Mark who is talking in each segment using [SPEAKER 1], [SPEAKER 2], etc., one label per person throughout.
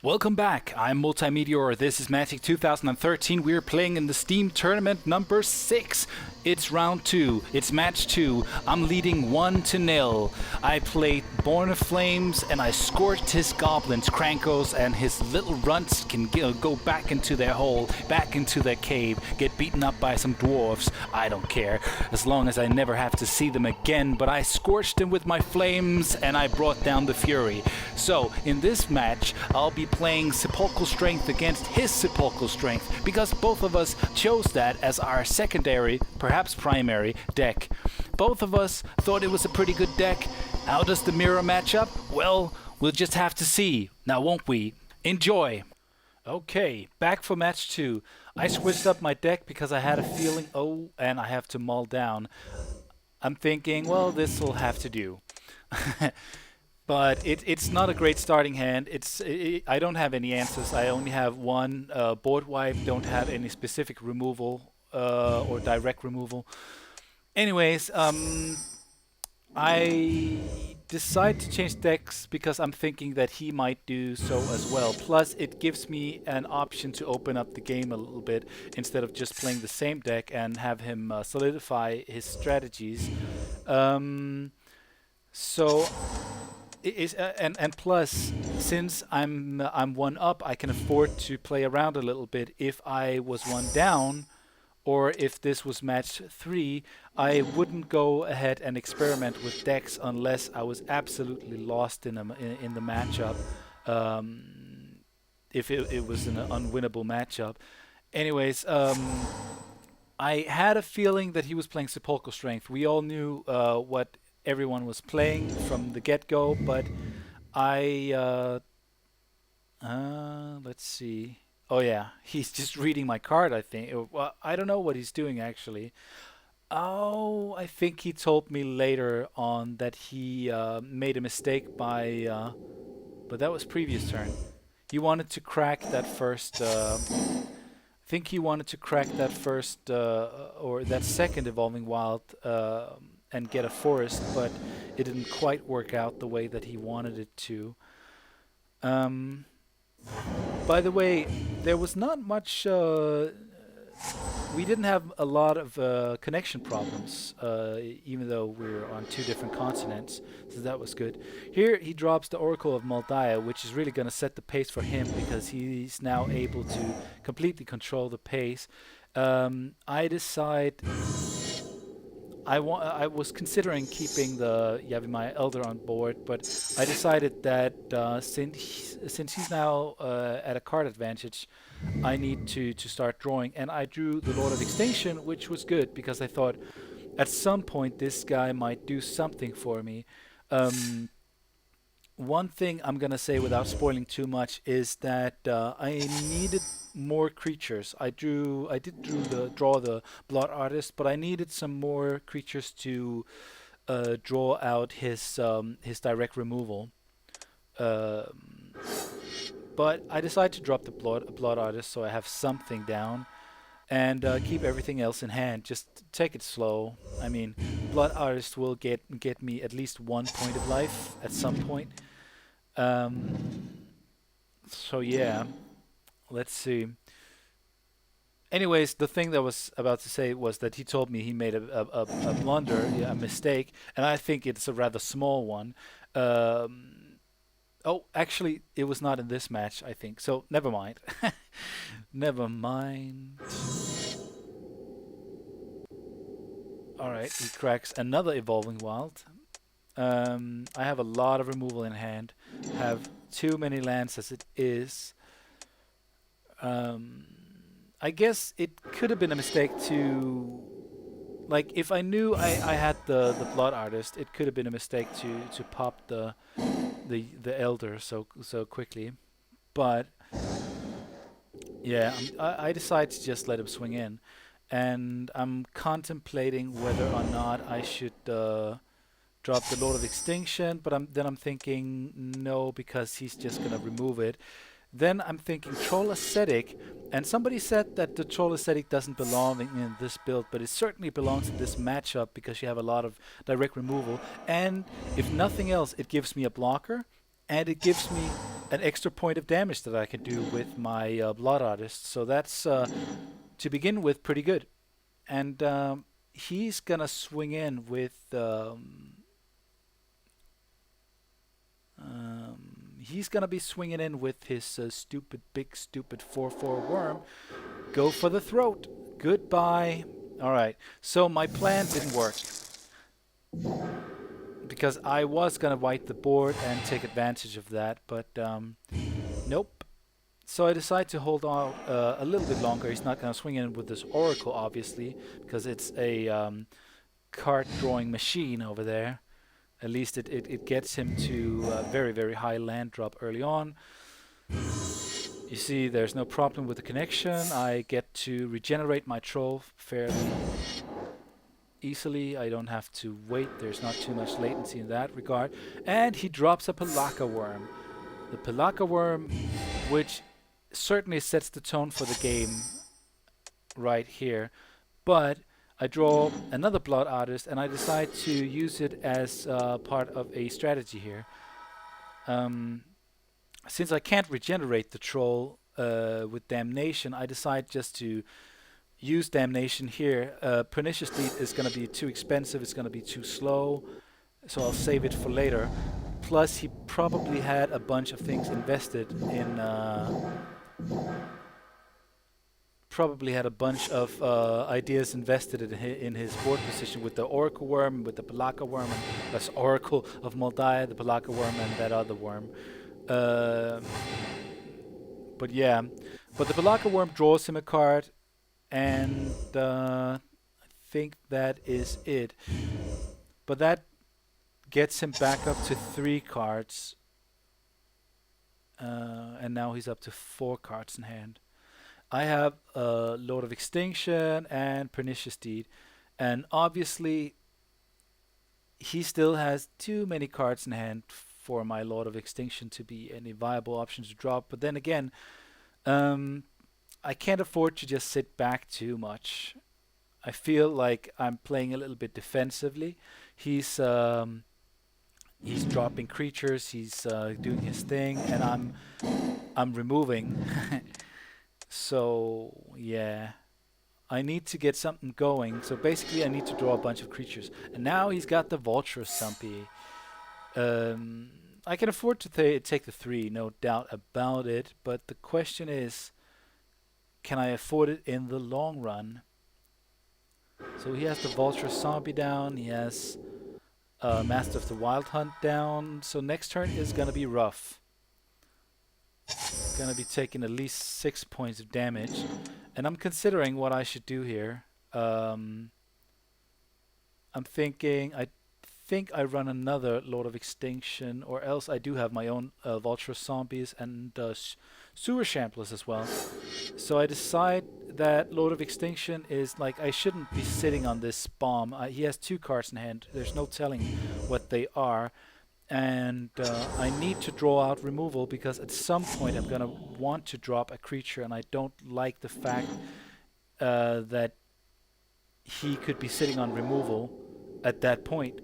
[SPEAKER 1] Welcome back. I'm Multeyemeteor. This is Magic 2013. We're playing in the Steam tournament number 6. It's round 2. It's match 2. I'm leading 1-0. I played Born of Flames and I scorched his goblins. Krankos and his little runts can go back into their hole, back into their cave, get beaten up by some dwarves. I don't care, as long as I never have to see them again. But I scorched them with my flames and I brought down the fury. So in this match, I'll be playing Sepulchral Strength against his Sepulchral Strength, because both of us chose that as our secondary, perhaps primary, deck. Both of us thought it was a pretty good deck. How does the mirror match up? Well, we'll just have to see. Now, won't we? Enjoy! Okay, back for match 2. I switched up my deck because I had a feeling, and I have to mull down. I'm thinking, well, this will have to do. But it's not a great starting hand. I don't have any answers. I only have one board wipe. Don't have any specific removal or direct removal. Anyways, I decide to change decks because I'm thinking that he might do so as well. Plus, it gives me an option to open up the game a little bit instead of just playing the same deck and have him solidify his strategies. And plus, since I'm one up, I can afford to play around a little bit. If I was one down, or if this was match 3, I wouldn't go ahead and experiment with decks unless I was absolutely lost in the matchup. If it was an unwinnable matchup. Anyways, I had a feeling that he was playing Sepulchral Strength. We all knew what everyone was playing from the get-go, but let's see. Oh yeah, he's just reading my card, I think. Well, I don't know what he's doing actually. Oh, I think he told me later on that he made a mistake by, but that was previous turn. He wanted to crack that first, I think he wanted to crack that first, or that second Evolving Wild, and get a forest, but it didn't quite work out the way that he wanted it to. By the way, there was not much, we didn't have a lot of connection problems, even though we're on 2 different continents, so that was good. Here he drops the Oracle of Moldiah, which is really going to set the pace for him because he's now able to completely control the pace. I decide I was considering keeping the Yavimaya Elder on board, but I decided that since he's now at a card advantage, I need to start drawing. And I drew the Lord of Extinction, which was good because I thought at some point this guy might do something for me. One thing I'm gonna say without spoiling too much is that I needed more creatures. I did draw the Blood Artist, but I needed some more creatures to draw out his direct removal. But I decided to drop the Blood Artist so I have something down and keep everything else in hand. Just take it slow. I mean, Blood Artist will get me at least 1 point of life at some point. So yeah, let's see. Anyways, the thing that I was about to say was that he told me he made a blunder, yeah, a mistake, and I think it's a rather small one. Oh, actually, it was not in this match, I think. So never mind. Never mind. Alright, he cracks another Evolving Wild. I have a lot of removal in hand. Have too many lands as it is. I guess it could have been a mistake to, like, if I knew I had the Blood Artist, it could have been a mistake to pop the Elder so quickly. But yeah, I decided to just let him swing in, and I'm contemplating whether or not I should drop the Lord of Extinction, but then I'm thinking no, because he's just gonna remove it. Then I'm thinking Troll Ascetic, and somebody said that the Troll Ascetic doesn't belong in this build, but it certainly belongs in this matchup because you have a lot of direct removal, and if nothing else, it gives me a blocker, and it gives me an extra point of damage that I can do with my Blood Artist. So that's, to begin with, pretty good. And he's gonna swing in with he's gonna be swinging in with his big stupid 4/4 worm. Go for the throat. Goodbye. All right. So my plan didn't work because I was gonna wipe the board and take advantage of that, but nope. So I decided to hold on a little bit longer. He's not gonna swing in with this Oracle, obviously, because it's a card drawing machine over there. At least it gets him to very, very high land drop early on. You see, there's no problem with the connection. I get to regenerate my troll fairly easily. I don't have to wait. There's not too much latency in that regard. And he drops a Pelaka Worm. The Pelaka Worm, which certainly sets the tone for the game right here. But I draw another Blood Artist, and I decide to use it as part of a strategy here. Since I can't regenerate the troll with Damnation, I decide just to use Damnation here. Pernicious Deed is going to be too expensive, it's going to be too slow, so I'll save it for later. Plus, he probably had a bunch of things invested in... ideas invested in his board position with the Oracle Worm, with the Pelaka Worm, and that's Oracle of Moldai, the Pelaka Worm, and that other worm. But yeah, but the Pelaka Worm draws him a card, and I think that is it. But that gets him back up to 3 cards, and now he's up to 4 cards in hand. I have Lord of Extinction and Pernicious Deed, and obviously he still has too many cards in hand for my Lord of Extinction to be any viable option to drop. But then again, I can't afford to just sit back too much. I feel like I'm playing a little bit defensively. He's dropping creatures, he's doing his thing, and I'm removing. So yeah, I need to get something going. So basically I need to draw a bunch of creatures. And now he's got the Vulture Stumpy. I can afford to take the 3, no doubt about it. But the question is, can I afford it in the long run? So he has the Vulture Zombie down. He has Master of the Wild Hunt down. So next turn is going to be rough. Gonna be taking at least 6 points of damage, and I'm considering what I should do here. I'm thinking, I think I run another Lord of Extinction, or else I do have my own Vulture Zombies and Sewer Shamblers as well. So I decide that Lord of Extinction is like, I shouldn't be sitting on this bomb. He has 2 cards in hand. There's no telling what they are. And I need to draw out removal because at some point I'm going to want to drop a creature, and I don't like the fact that he could be sitting on removal at that point.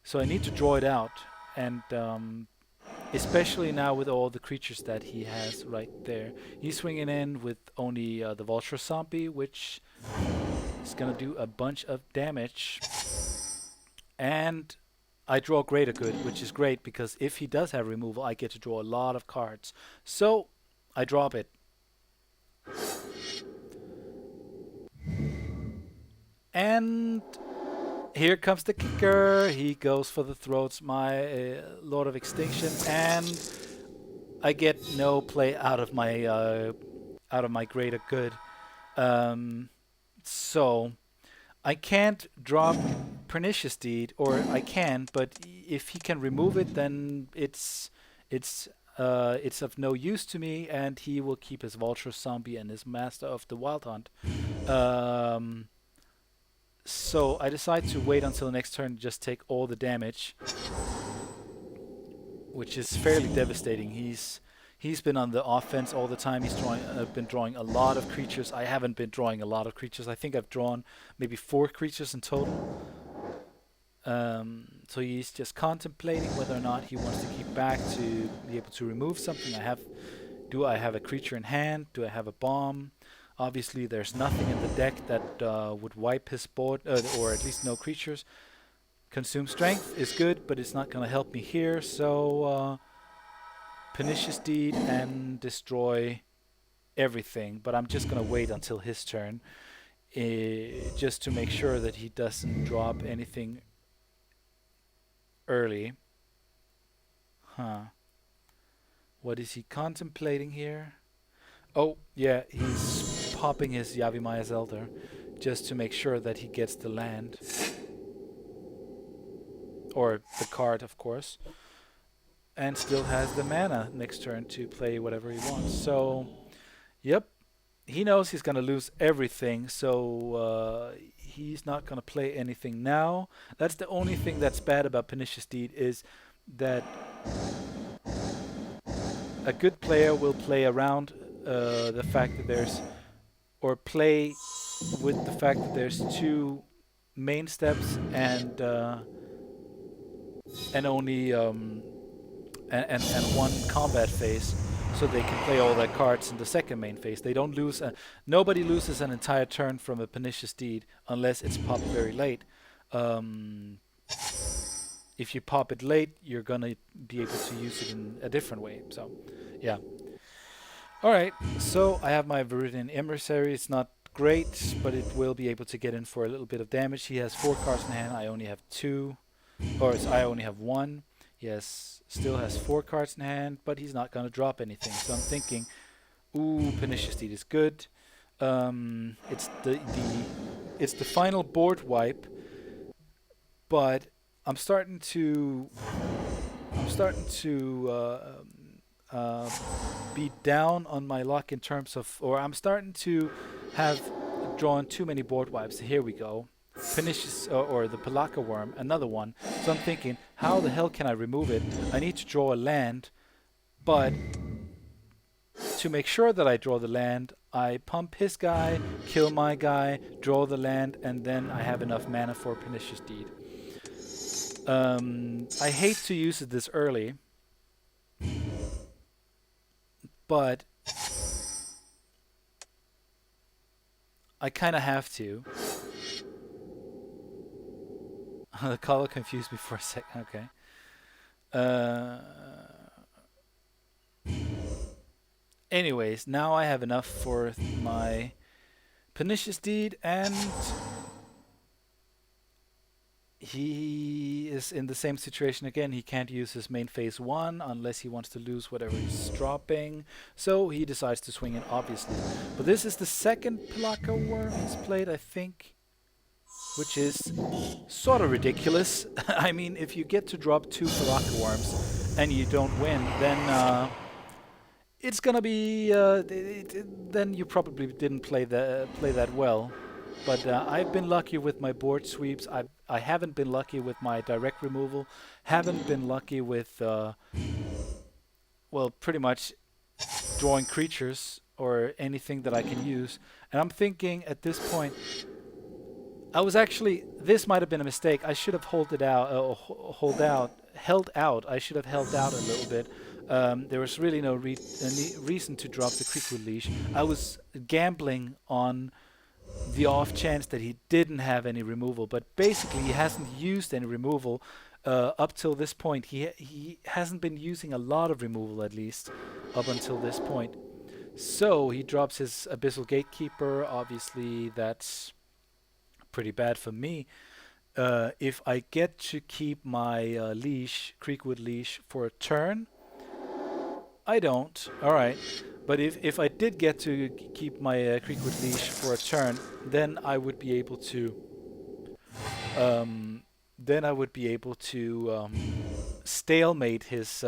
[SPEAKER 1] So I need to draw it out, and especially now with all the creatures that he has right there. He's swinging in with only the Vulture Zombie, which is going to do a bunch of damage. And I draw Greater Good, which is great because if he does have removal, I get to draw a lot of cards. So I drop it. And here comes the kicker. He goes for the throats, my Lord of Extinction, and I get no play out of my Greater Good. So I can't drop Pernicious Deed, or I can, but if he can remove it, then it's of no use to me, and he will keep his Vulture Zombie and his Master of the Wild Hunt. So I decide to wait until next turn and just take all the damage, which is fairly devastating. He's been on the offense all the time. He's been drawing a lot of creatures. I haven't been drawing a lot of creatures. I think I've drawn maybe 4 creatures in total. So he's just contemplating whether or not he wants to keep back to be able to remove something. Do I have a creature in hand? Do I have a bomb? Obviously, there's nothing in the deck that would wipe his board, or at least no creatures. Consume Strength is good, but it's not going to help me here. So Pernicious Deed and destroy everything. But I'm just going to wait until his turn, just to make sure that he doesn't drop anything early. Huh. What is he contemplating here? Oh, yeah, he's popping his Yavimaya's Elder just to make sure that he gets the land. Or the card, of course. And still has the mana next turn to play whatever he wants. So, yep. He knows he's going to lose everything, so he's not going to play anything now. That's the only thing that's bad about Pernicious Deed, is that a good player will play around the fact that there's, or play with the fact that there's 2 main steps and only and 1 combat phase, so they can play all their cards in the second main phase. They don't lose. Nobody loses an entire turn from a Pernicious Deed unless it's popped very late. If you pop it late, you're gonna be able to use it in a different way. So, yeah. All right. So I have my Viridian Emissary. It's not great, but it will be able to get in for a little bit of damage. He has 4 cards in hand. I only have 2, or I only have 1. He still has 4 cards in hand, but he's not gonna drop anything. So I'm thinking, ooh, Pernicious Deed is good. It's the final board wipe, but I'm starting to be down on my luck in terms of, or I'm starting to have drawn too many board wipes. Here we go. Pernicious, or the Pelaka Worm, another one. So I'm thinking, how the hell can I remove it? I need to draw a land, but to make sure that I draw the land, I pump his guy, kill my guy, draw the land, and then I have enough mana for Pernicious Deed. I hate to use it this early, but I kind of have to. The color confused me for a second. Okay. Anyways, now I have enough for my Pernicious Deed, and he is in the same situation again. He can't use his main phase 1 unless he wants to lose whatever he's dropping. So he decides to swing it, obviously. But this is the second Pelaka Worm he's played, I think, which is sort of ridiculous. I mean, if you get to drop 2 Pelaka Worms and you don't win, then it's gonna be then you probably didn't play that well. But I've been lucky with my board sweeps. I haven't been lucky with my direct removal. Haven't been lucky with well, pretty much drawing creatures or anything that I can use. And I'm thinking at this point, this might have been a mistake. I should have held out. I should have held out a little bit. There was really no reason to drop the Creekwood Leash. I was gambling on the off chance that he didn't have any removal, but basically he hasn't used any removal up till this point. He hasn't been using a lot of removal, at least up until this point. So he drops his Abyssal Gatekeeper. Obviously that's pretty bad for me. If I get to keep my Creekwood Leash for a turn, I don't. Alright. But if I did get to keep my Creekwood Leash for a turn, then I would be able to stalemate his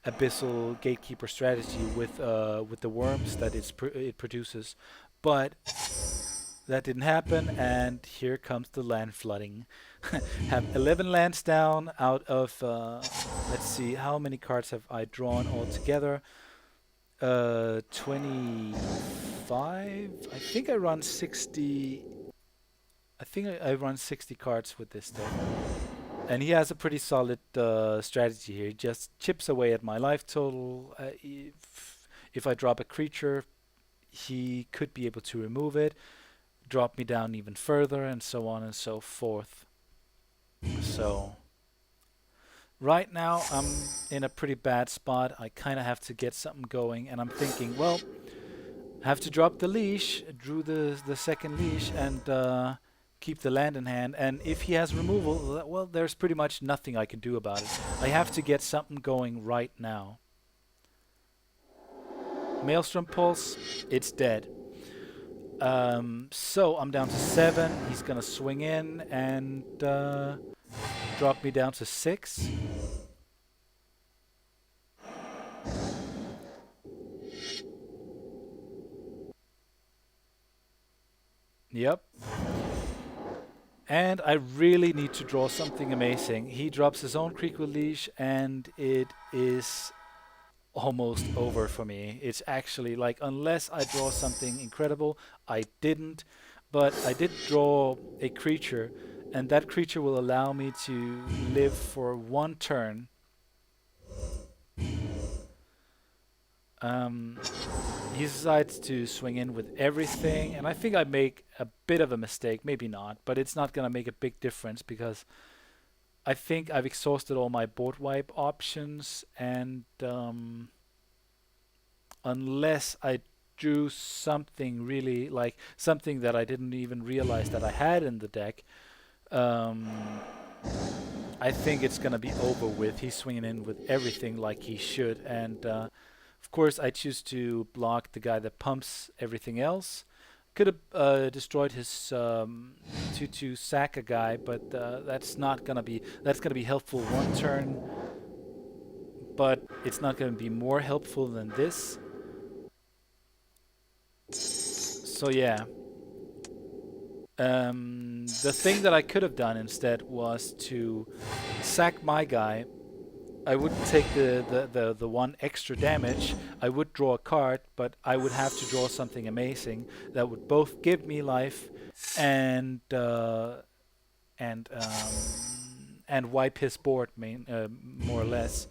[SPEAKER 1] Abyssal Gatekeeper strategy with the worms that it produces. But that didn't happen, and here comes the land flooding. Have 11 lands down out of let's see, how many cards have I drawn altogether? 25. I think I run 60. I think I run 60 cards with this deck. And he has a pretty solid strategy here. He just chips away at my life total. If I drop a creature, he could be able to remove it, drop me down even further, and so on and so forth. So right now I'm in a pretty bad spot. I kind of have to get something going, and I'm thinking, well, I have to drop the leash, drew the second leash, and keep the land in hand. And if he has removal, well, there's pretty much nothing I can do about it. I have to get something going right now. Maelstrom Pulse, it's dead. So I'm down to 7. He's gonna swing in and drop me down to 6. Yep. And I really need to draw something amazing. He drops his own creek with leash, and it is almost over for me. It's actually like, unless I draw something incredible, I didn't, but I did draw a creature, and that creature will allow me to live for 1 turn. He decides to swing in with everything, and I think I make a bit of a mistake, maybe not, but it's not gonna make a big difference because I think I've exhausted all my board wipe options, and unless I do something really, like something that I didn't even realize that I had in the deck, um, I think it's gonna be over with. He's swinging in with everything like he should, and of course I choose to block the guy that pumps everything else. Could have destroyed his 2/2 sack a guy, but that's gonna be helpful 1 turn, but it's not gonna be more helpful than this. So yeah. The thing that I could have done instead was to sack my guy. I wouldn't take the 1 extra damage. I would draw a card, but I would have to draw something amazing that would both give me life and and wipe his board, more or less.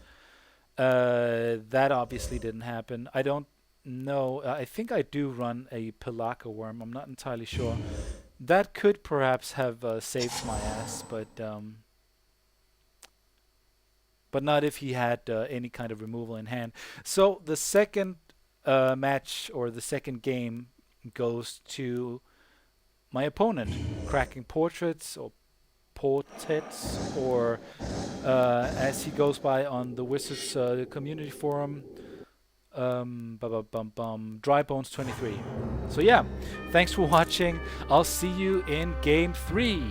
[SPEAKER 1] That obviously didn't happen. I don't know. I think I do run a Pelaka worm. I'm not entirely sure. That could perhaps have saved my ass, but not if he had any kind of removal in hand. So the second match, or the second game, goes to my opponent, Cracking Portraits, or Portets, or as he goes by on the Wizards community forum, DryBones23. So yeah, thanks for watching. I'll see you in game 3.